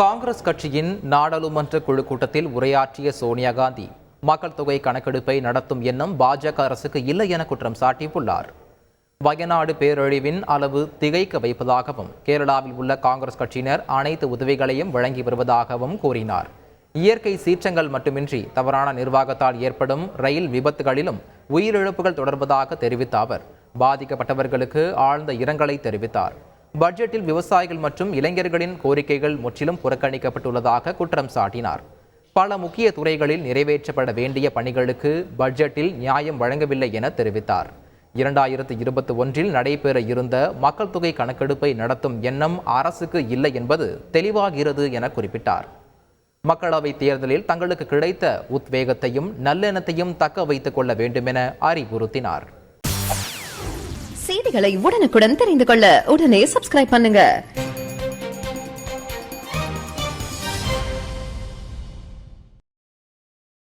காங்கிரஸ் கட்சியின் நாடாளுமன்ற குழு கூட்டத்தில் உரையாற்றிய சோனியா காந்தி மக்கள் தொகை கணக்கெடுப்பை நடத்தும் எண்ணம் பாஜக அரசுக்கு இல்லை என குற்றம் சாட்டியுள்ளார். வயநாடு பேரழிவின் அளவு திகைக்க வைப்பதாகவும் கேரளாவில் உள்ள காங்கிரஸ் கட்சியினர் அனைத்து உதவிகளையும் வழங்கி வருவதாகவும் கூறினார். இயற்கை சீற்றங்கள் மட்டுமின்றி தவறான நிர்வாகத்தால் ஏற்படும் ரயில் விபத்துகளிலும் உயிரிழப்புகள் தொடர்வதாக தெரிவித்த அவர் பாதிக்கப்பட்டவர்களுக்கு ஆழ்ந்த இரங்கலை தெரிவித்தார். பட்ஜெட்டில் விவசாயிகள் மற்றும் இளைஞர்களின் கோரிக்கைகள் முற்றிலும் புறக்கணிக்கப்பட்டுள்ளதாக குற்றம் சாட்டினார். பல முக்கிய துறைகளில் நிறைவேற்றப்பட வேண்டிய பணிகளுக்கு பட்ஜெட்டில் நியாயம் வழங்கவில்லை என தெரிவித்தார். 2021 நடைபெற இருந்த மக்கள் தொகை கணக்கெடுப்பை நடத்தும் எண்ணம் அரசுக்கு இல்லை என்பது தெளிவாகிறது என குறிப்பிட்டார். மக்களவைத் தேர்தலில் தங்களுக்கு கிடைத்த உத்வேகத்தையும் நல்லெண்ணத்தையும் தக்க வைத்துக் கொள்ள வேண்டும் என அறிவுறுத்தினார். செய்திகளை உடனுக்குடன் தெரிந்து கொள்ள உடனே சப்ஸ்கிரைப் பண்ணுங்க.